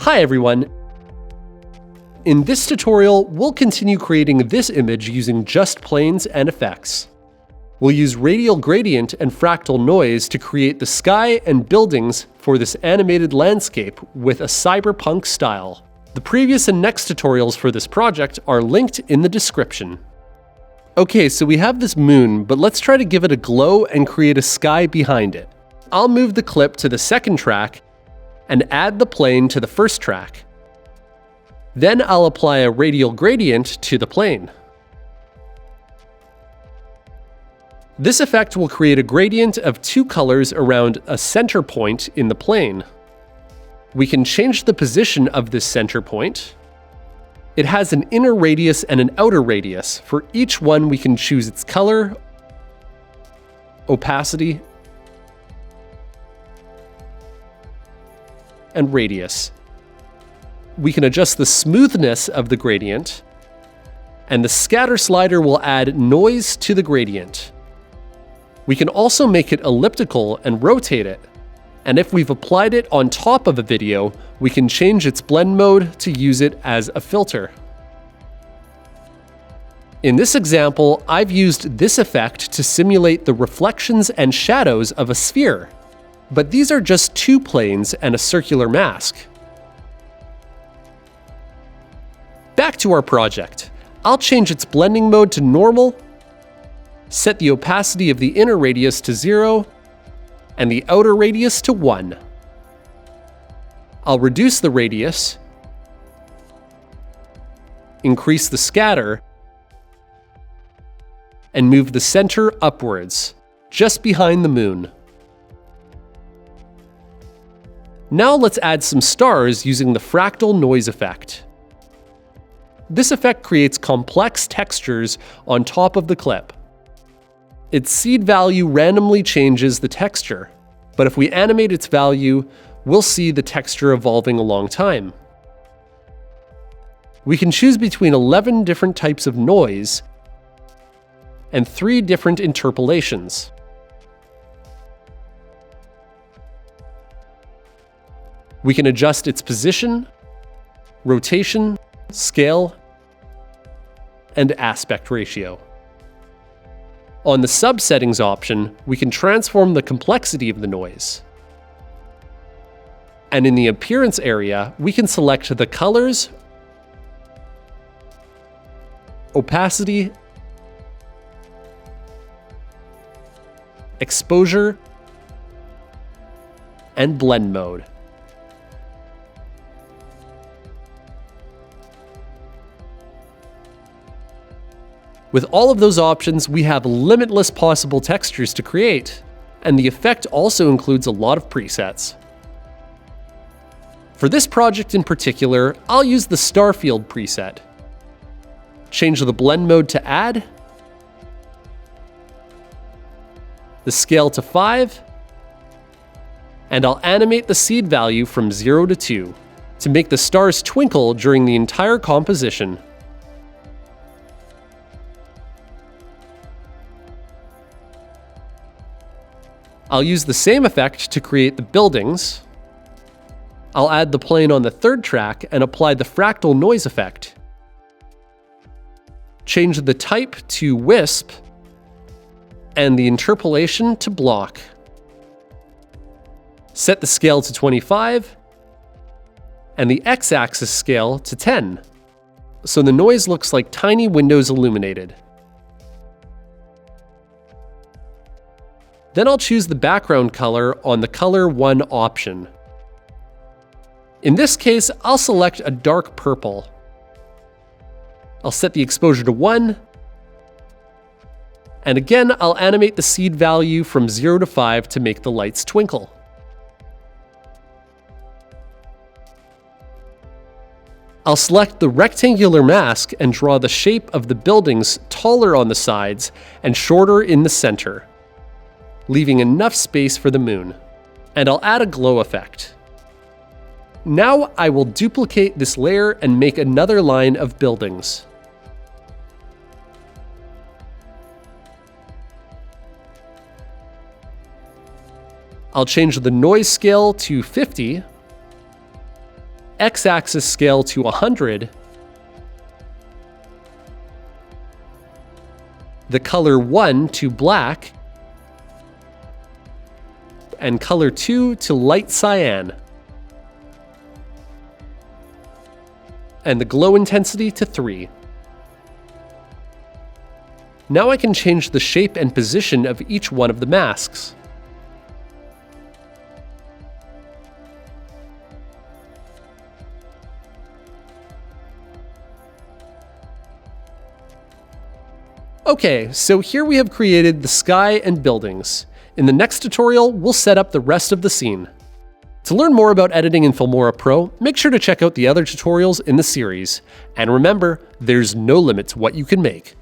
Hi everyone! In this tutorial, we'll continue creating this image using just planes and effects. We'll use radial gradient and fractal noise to create the sky and buildings for this animated landscape with a CyberPunk style. The previous and next tutorials for this project are linked in the description. Okay, so we have this moon, but let's try to give it a glow and create a sky behind it. I'll move the clip to the second track and add the plane to the first track. Then I'll apply a radial gradient to the plane. This effect will create a gradient of two colors around a center point in the plane. We can change the position of this center point. It has an inner radius and an outer radius. For each one, we can choose its color, opacity, and radius. We can adjust the smoothness of the gradient, and the scatter slider will add noise to the gradient. We can also make it elliptical and rotate it, and if we've applied it on top of a video, we can change its blend mode to use it as a filter. In this example, I've used this effect to simulate the reflections and shadows of a sphere. But these are just two planes and a circular mask. Back to our project. I'll change its blending mode to normal, set the opacity of the inner radius to 0, and the outer radius to 1. I'll reduce the radius, increase the scatter, and move the center upwards, just behind the moon. Now let's add some stars using the fractal noise effect. This effect creates complex textures on top of the clip. Its seed value randomly changes the texture, but if we animate its value, we'll see the texture evolving along time. We can choose between 11 different types of noise and 3 different interpolations. We can adjust its position, rotation, scale, and aspect ratio. On the subsettings option, we can transform the complexity of the noise. And in the appearance area, we can select the colors, opacity, exposure, and blend mode. With all of those options, we have limitless possible textures to create, and the effect also includes a lot of presets. For this project in particular, I'll use the Starfield preset. Change the blend mode to add, the scale to 5, and I'll animate the seed value from 0 to 2 to make the stars twinkle during the entire composition. I'll use the same effect to create the buildings. I'll add the plane on the third track and apply the fractal noise effect. Change the type to wisp and the interpolation to block. Set the scale to 25 and the x-axis scale to 10, so the noise looks like tiny windows illuminated. Then I'll choose the background color on the Color 1 option. In this case, I'll select a dark purple. I'll set the exposure to 1, and again, I'll animate the seed value from 0 to 5 to make the lights twinkle. I'll select the rectangular mask and draw the shape of the buildings taller on the sides and shorter in the center, leaving enough space for the moon. And I'll add a glow effect. Now I will duplicate this layer and make another line of buildings. I'll change the noise scale to 50 x-axis scale to 100, the color 1 to black, and color 2 to light cyan, and the glow intensity to 3. Now I can change the shape and position of each one of the masks. Okay, so here we have created the sky and buildings. In the next tutorial, we'll set up the rest of the scene. To learn more about editing in Filmora Pro, make sure to check out the other tutorials in the series. And remember, there's no limit to what you can make.